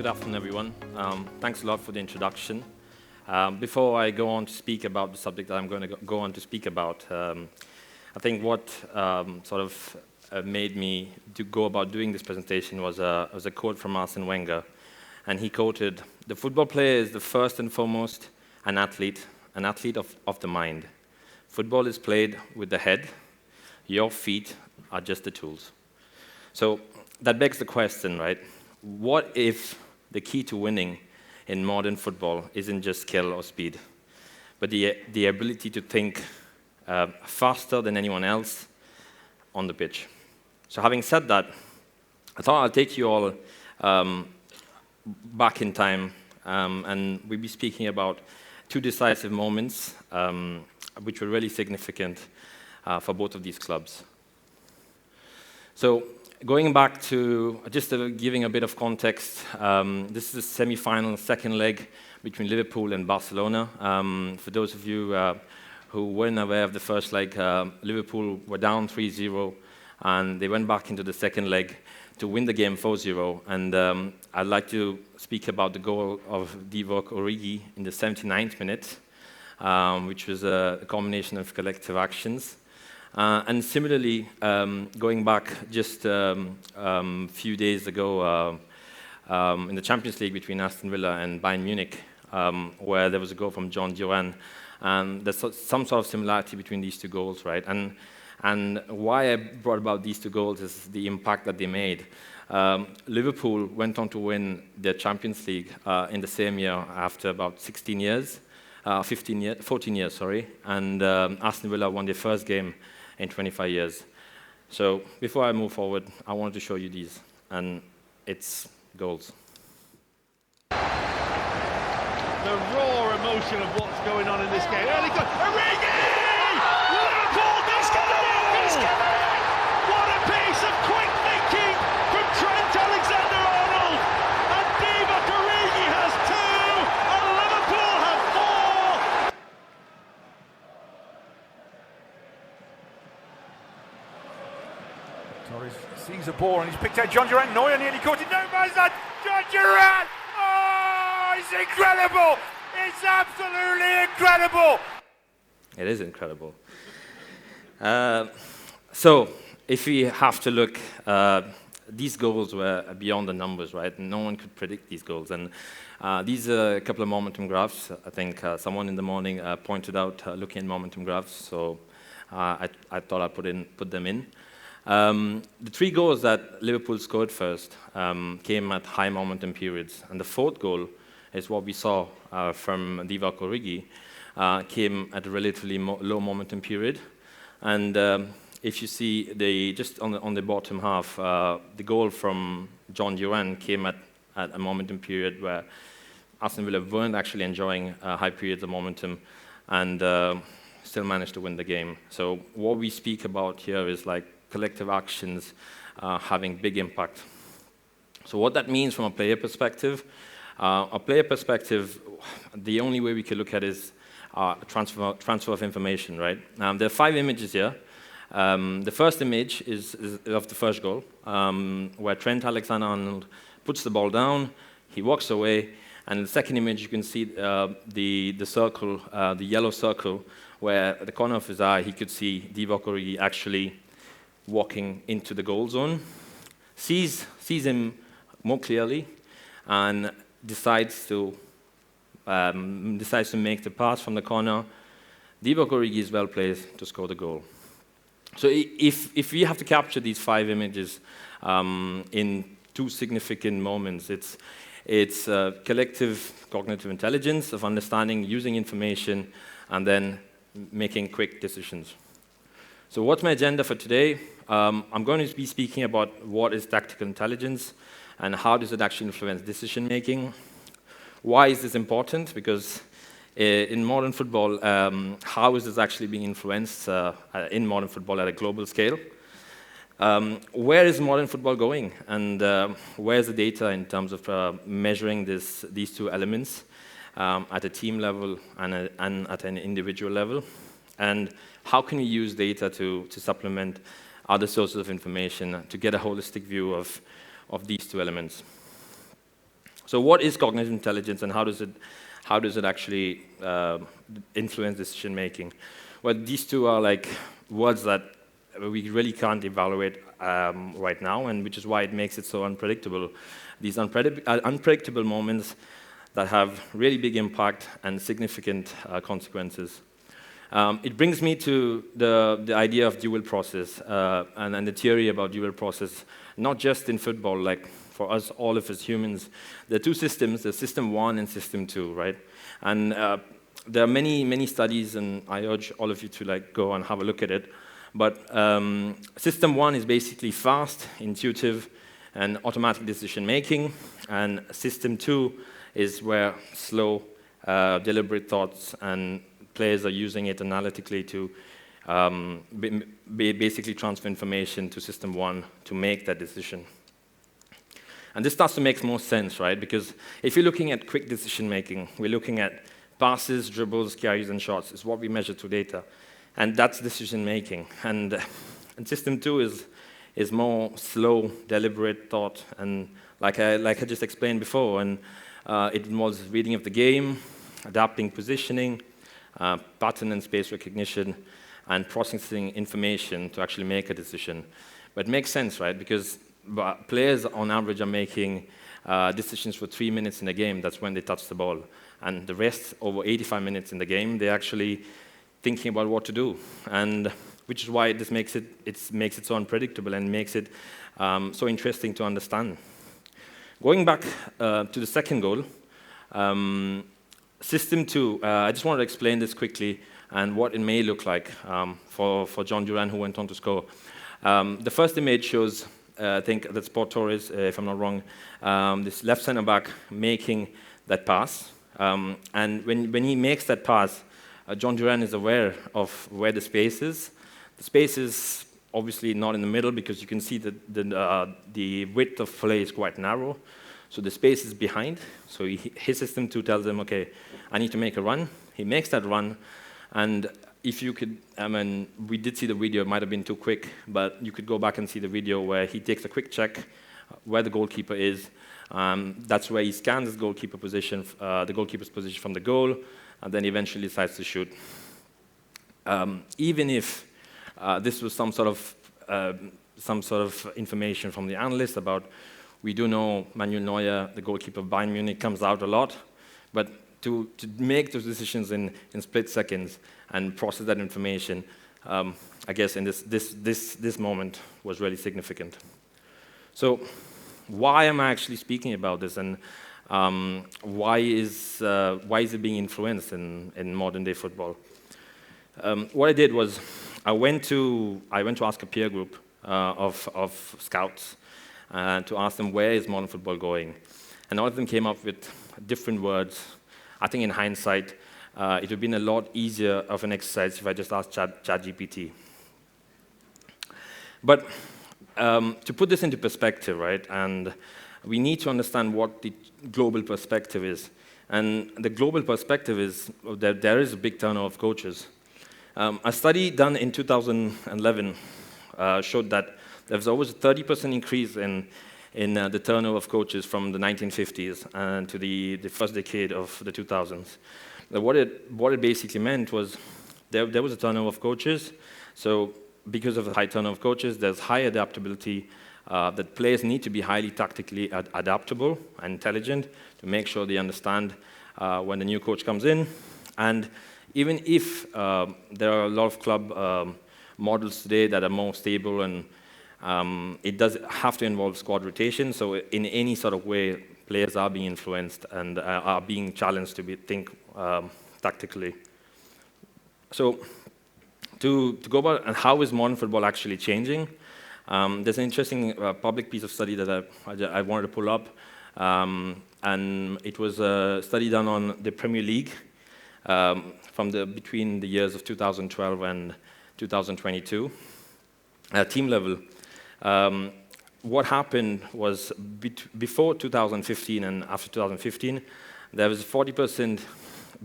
Good afternoon, everyone. Thanks a lot for the introduction. Before I go on to speak about the subject that I'm going to go on to speak about, I think what made me to go about doing this presentation was a quote from Arsene Wenger. And he quoted, "The football player is the first and foremost an athlete of the mind. Football is played with the head. Your feet are just the tools." So that begs the question, right? What if the key to winning in modern football isn't just skill or speed, but the ability to think faster than anyone else on the pitch? So having said that, I thought I'll take you all back in time, and we'll be speaking about two decisive moments which were really significant for both of these clubs. So going back to just giving a bit of context, this is the semi-final second leg between Liverpool and Barcelona. For those of you who weren't aware of the first leg, Liverpool were down 3-0, and they went back into the second leg to win the game 4-0. And I'd like to speak about the goal of Divock Origi in the 79th minute, which was a combination of collective actions. And similarly, going back just a few days ago in the Champions League between Aston Villa and Bayern Munich, where there was a goal from John Duran, and there's some sort of similarity between these two goals, right? And why I brought about these two goals is the impact that they made. Liverpool went on to win the Champions League in the same year after about 14 years, sorry, and Aston Villa won their first game in 25 years. So before I move forward, I wanted to show you these, and it's goals. The raw emotion of what's going on in this game. Early goal, Origi! Liverpool, he's given it! He's given it! What a piece of quick thinking from Trent Alexander-Arnold! And Divock Origi has two, and Liverpool have four! Torres sees a ball and he's picked out John Duran. Neuer nearly caught it. No, Mazan! John Duran! Oh, it's incredible! It's absolutely incredible! It is incredible. So if we have to look, these goals were beyond the numbers, right? No one could predict these goals. And these are a couple of momentum graphs. I think someone in the morning pointed out looking at momentum graphs, so I thought I'd put them in. The three goals that Liverpool scored first came at high momentum periods, and the fourth goal is what we saw from Divock Origi, came at a relatively low momentum period. And if you see just on the bottom half, the goal from John Duran came at a momentum period where Aston Villa weren't actually enjoying high periods of momentum, and still managed to win the game. So what we speak about here is like collective actions having big impact. So what that means from a player perspective, the only way we can look at is transfer of information, right? There are 5 images here. The first image is of the first goal, where Trent Alexander-Arnold puts the ball down, he walks away, and in the second image you can see the circle, the yellow circle, where at the corner of his eye he could see Divock Origi actually walking into the goal zone, sees him more clearly, and decides to make the pass from the corner. Divock Origi is well placed to score the goal. So if we have to capture these 5 images in 2 significant moments, it's collective cognitive intelligence of understanding, using information, and then making quick decisions. So what's my agenda for today? I'm going to be speaking about what is tactical intelligence and how does it actually influence decision making. Why is this important? Because in modern football, how is this actually being influenced in modern football at a global scale? Where is modern football going? And where's the data in terms of measuring these 2 elements at a team level and at an individual level? And how can we use data to supplement other sources of information to get a holistic view of these 2 elements? So what is cognitive intelligence, and how does it actually influence decision making? Well, these two are like words that we really can't evaluate right now, and which is why it makes it so unpredictable. These unpredictable moments that have really big impact and significant consequences. It brings me to the idea of dual process and the theory about dual process, not just in football, like for us, all of us humans. There are two systems, there's system 1 and system 2, right? And there are many studies, and I urge all of you to like go and have a look at it. But system 1 is basically fast, intuitive, and automatic decision making, and system 2 is where slow, deliberate thoughts, and players are using it analytically to basically transfer information to system 1 to make that decision. And this starts to make more sense, right? Because if you're looking at quick decision making, we're looking at passes, dribbles, carries, and shots. It's what we measure through data. And that's decision making. And system 2 is more slow, deliberate thought, and like I just explained before, and it involves reading of the game, adapting positioning, pattern and space recognition, and processing information to actually make a decision. But it makes sense, right? Because players on average are making decisions for 3 minutes in a game. That's when they touch the ball. And the rest, over 85 minutes in the game, they're actually thinking about what to do. And which is why this makes it so unpredictable and makes it so interesting to understand. Going back to the second goal, system 2, I just wanted to explain this quickly and what it may look like for John Duran, who went on to score. The first image shows, I think that's Port Torres, if I'm not wrong, this left center back making that pass. And when he makes that pass, John Duran is aware of where the space is. The space is obviously not in the middle because you can see that the width of play is quite narrow. So the space is behind. So his system 2 tells him, okay, I need to make a run. He makes that run. And if you could, I mean, we did see the video, it might have been too quick, but you could go back and see the video where he takes a quick check where the goalkeeper is. That's where he scans his goalkeeper position, the goalkeeper's position from the goal, and then eventually decides to shoot. Even if this was some sort of information from the analyst about, we do know Manuel Neuer, the goalkeeper of Bayern Munich, comes out a lot, but to make those decisions in split seconds and process that information, I guess in this moment was really significant. So why am I actually speaking about this, and why is it being influenced in modern day football? What I did was I went to ask a peer group of scouts to ask them, where is modern football going? And all of them came up with different words. I think in hindsight, it would have been a lot easier of an exercise if I just asked ChatGPT. But to put this into perspective, right, and we need to understand what the global perspective is. And the global perspective is that there is a big turnover of coaches. A study done in 2011 showed that there was always a 30% increase in the turnover of coaches from the 1950s and to the first decade of the 2000s. Now, what it basically meant was there was a turnover of coaches. So because of the high turnover of coaches, there's high adaptability, that players need to be highly tactically adaptable and intelligent to make sure they understand when the new coach comes in. And even if there are a lot of club models today that are more stable, and it does have to involve squad rotation, so in any sort of way, players are being influenced and are being challenged to think tactically. So to go about and how is modern football actually changing, there's an interesting public piece of study that I wanted to pull up, and it was a study done on the Premier League between the years of 2012 and 2022 at team level. What happened was before 2015 and after 2015, there was a 40%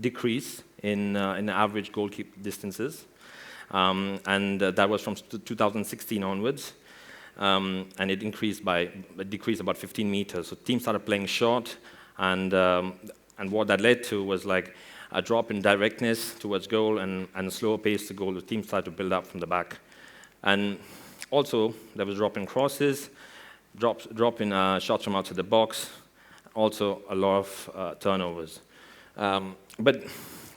decrease in average goal keep distances, and that was from 2016 onwards. And it decreased about 15 meters. So teams started playing short, And what that led to was like a drop in directness towards goal and a slower pace to goal. The team started to build up from the back. And also, there was drop in crosses, drop in shots from outside the box, also a lot of turnovers. But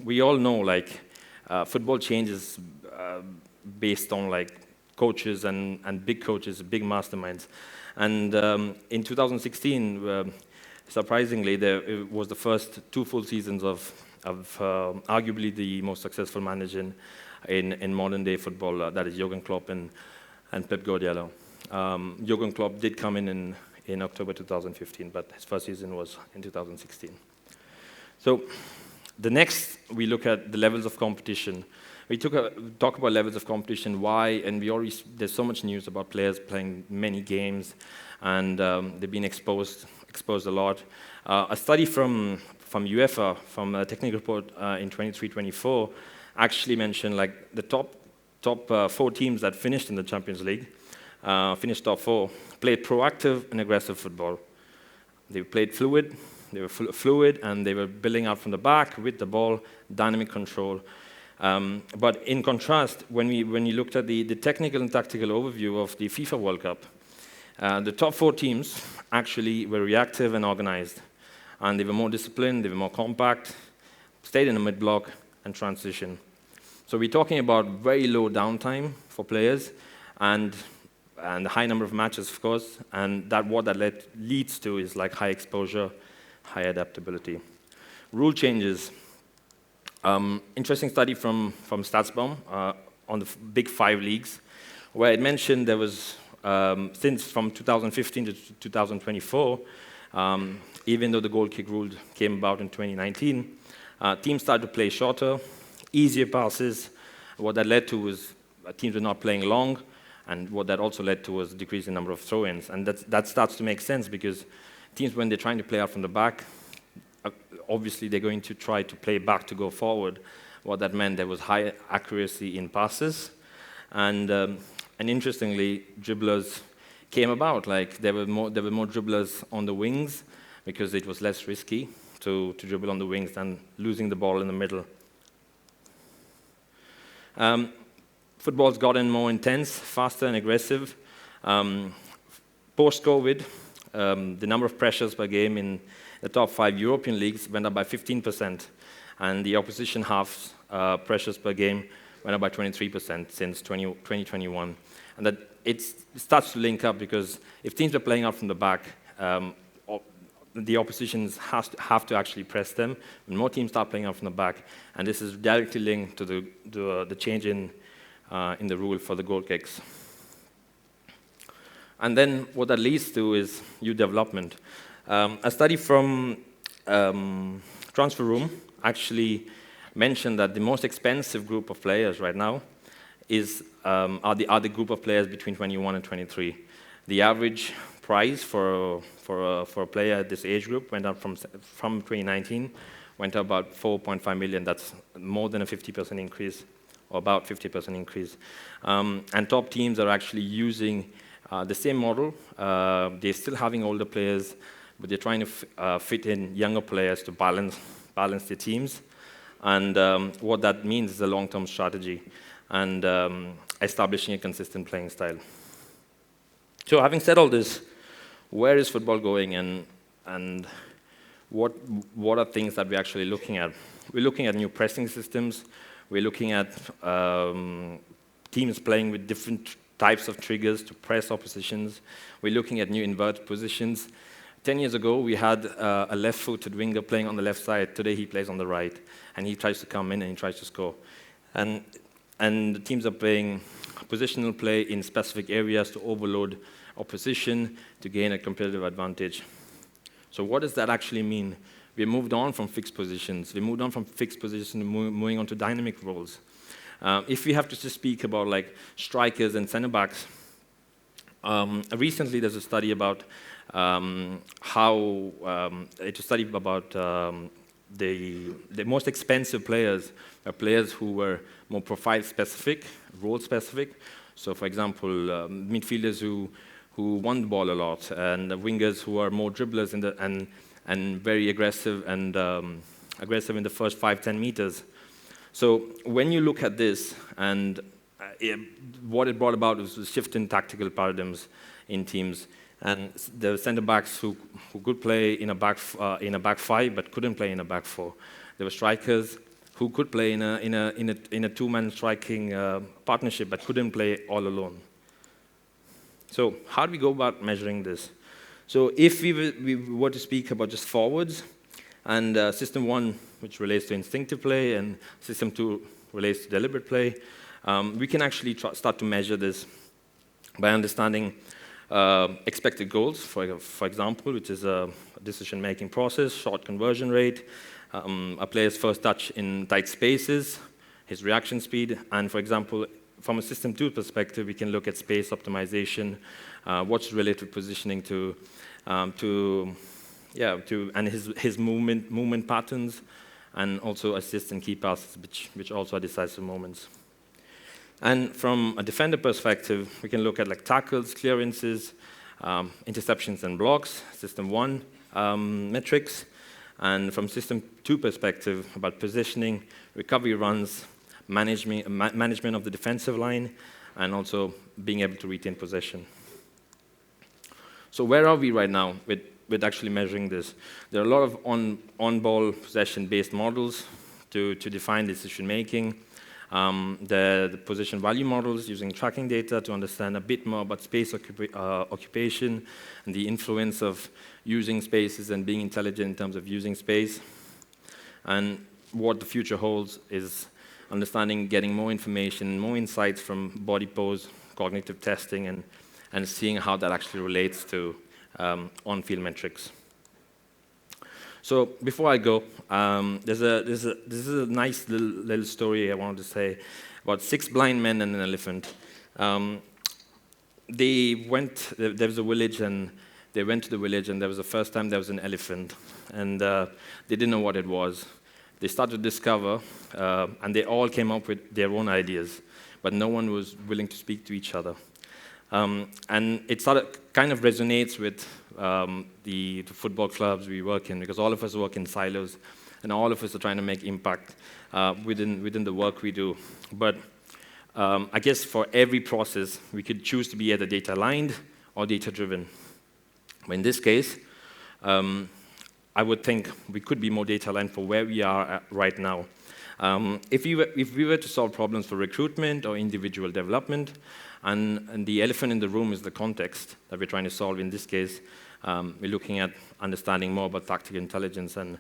we all know, like, football changes based on, like, coaches and big coaches, big masterminds. And in 2016, surprisingly, it was the first 2 full seasons of arguably the most successful manager in modern-day football, that is Jurgen Klopp and Pep Guardiola. Jurgen Klopp did come in October 2015, but his first season was in 2016. So the next, we look at the levels of competition. We talk about levels of competition, why, and there's so much news about players playing many games, and they've been exposed a lot. A study from UEFA, from a technical report in 23-24, actually mentioned like the top 4 teams that finished in the Champions League, finished top 4, played proactive and aggressive football. They played fluid, and they were building out from the back with the ball, dynamic control. But in contrast, when you looked at the technical and tactical overview of the FIFA World Cup, the top 4 teams actually were reactive and organized. And they were more disciplined, they were more compact, stayed in the mid-block, and transition. So we're talking about very low downtime for players, and a high number of matches, of course, and what that leads to is like high exposure, high adaptability. Rule changes. Interesting study from Statsbomb on the big 5 leagues, where it mentioned there was, since from 2015 to 2024, even though the goal kick rule came about in 2019, teams started to play shorter, easier passes. What that led to was teams were not playing long, and what that also led to was a decrease in number of throw-ins. And that starts to make sense because teams, when they're trying to play out from the back, obviously they're going to try to play back to go forward. What that meant, there was high accuracy in passes, and interestingly, dribblers came about. Like there were more dribblers on the wings because it was less risky to dribble on the wings than losing the ball in the middle. Football's gotten more intense, faster and aggressive. Post-COVID, the number of pressures per game in the top 5 European leagues went up by 15%, and the opposition half's pressures per game went up by 23% since 2021. And that it starts to link up because if teams are playing out from the back, the oppositions have to actually press them. When more teams start playing out from the back, and this is directly linked to the change in the rule for the goal kicks. And then what that leads to is youth development. A study from Transfer Room actually mentioned that the most expensive group of players right now are the group of players between 21 and 23. The average price for a player at this age group went up from 2019, went up about 4.5 million. That's more than a 50% increase, or about 50% increase. And top teams are actually using the same model. They're still having older players, but they're trying to fit in younger players to balance their teams. And what that means is a long-term strategy and establishing a consistent playing style. So having said all this, where is football going, and what are things that we're actually looking at? We're looking at new pressing systems. We're looking at teams playing with different types of triggers to press oppositions. We're looking at new invert positions. 10 years ago, we had a left-footed winger playing on the left side. Today, he plays on the right, and he tries to come in and he tries to score. And the teams are playing positional play in specific areas to overload opposition to gain a competitive advantage. So what does that actually mean? We moved on from fixed positions. We moved on from fixed positions moving on to dynamic roles. If we have to just speak about like strikers and center backs, recently there's a study about the most expensive players are players who were more profile specific, role specific. So, for example, midfielders who won the ball a lot, and the wingers who are more dribblers and very aggressive and aggressive in the first 5-10 meters. So when you look at this, and what it brought about was a shift in tactical paradigms in teams. And the center backs who could play in a back five but couldn't play in a back four. There were strikers who could play in a two-man striking partnership but couldn't play all alone. So how do we go about measuring this? So if we were to speak about just forwards, and system 1, which relates to instinctive play, and system 2 relates to deliberate play, we can actually start to measure this by understanding expected goals, for example, which is a decision-making process, shot conversion rate, a player's first touch in tight spaces, his reaction speed, and for example, from a system 2 perspective, we can look at space optimization, what's related positioning and his movement patterns, and also assist and key passes, which also are decisive moments. And from a defender perspective, we can look at like tackles, clearances, interceptions and blocks, system 1 metrics, and from system 2 perspective, about positioning, recovery runs, management of the defensive line, and also being able to retain possession. So where are we right now with actually measuring this? There are a lot of on-ball possession-based models to define decision-making. The position value models using tracking data to understand a bit more about space occupation and the influence of using spaces and being intelligent in terms of using space. And what the future holds is understanding, getting more information, more insights from body pose, cognitive testing, and seeing how that actually relates to on-field metrics. So before I go, this is a nice little story I wanted to say about 6 blind men and an elephant. There was a village, and they went to the village, and there was the first time there was an elephant, and they didn't know what it was. They started to discover, and they all came up with their own ideas, but no one was willing to speak to each other. And it kind of resonates with the football clubs we work in, because all of us work in silos, and all of us are trying to make impact within the work we do. But I guess for every process, we could choose to be either data-aligned or data-driven. In this case, I would think we could be more data-aligned for where we are right now. If we were to solve problems for recruitment or individual development, and the elephant in the room is the context that we're trying to solve in this case, we're looking at understanding more about tactical intelligence and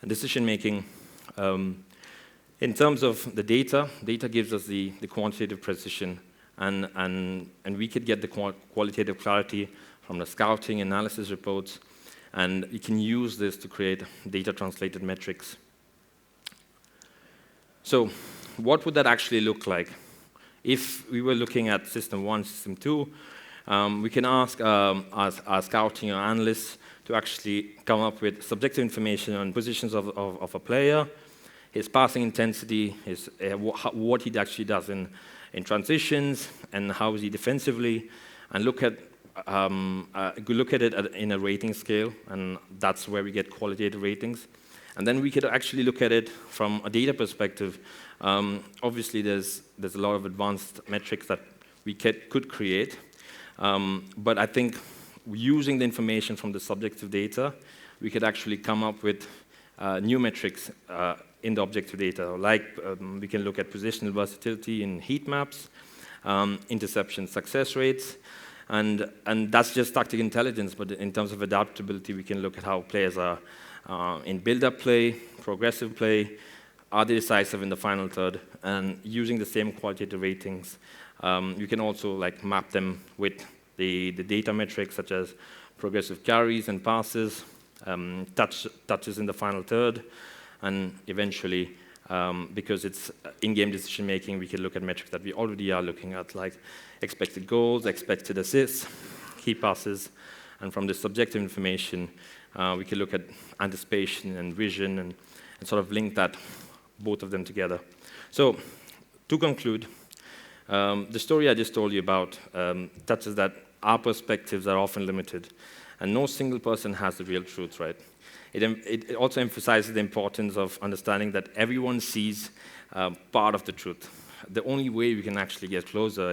decision-making. In terms of the data gives us the quantitative precision, and we could get the qualitative clarity from the scouting analysis reports, and we can use this to create data-translated metrics. So what would that actually look like? If we were looking at system 1, system 2, we can ask our scouting or analysts to actually come up with subjective information on positions of a player, his passing intensity, what he actually does in transitions, and how is he defensively, and look at it in a rating scale, and that's where we get qualitative ratings. And then we could actually look at it from a data perspective. Obviously, there's a lot of advanced metrics that we could create, but I think using the information from the subjective data, we could actually come up with new metrics in the objective data. Like we can look at positional versatility in heat maps, interception success rates, and that's just tactical intelligence. But in terms of adaptability, we can look at how players are in build-up play, progressive play, are they decisive in the final third, and using the same qualitative ratings, you can also map them with the data metrics such as progressive carries and passes, touches in the final third, and eventually, because it's in-game decision-making, we can look at metrics that we already are looking at, like expected goals, expected assists, key passes, and from the subjective information, we can look at anticipation and vision and sort of link both of them together. So, to conclude, the story I just told you about touches that our perspectives are often limited, and no single person has the real truth, right? it also emphasizes the importance of understanding that everyone sees part of the truth. The only way we can actually get closer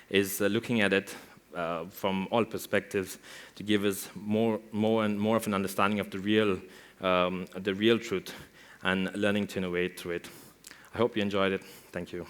is looking at it from all perspectives to give us more and more of an understanding of the real truth and learning to innovate through it. I hope you enjoyed it. Thank you.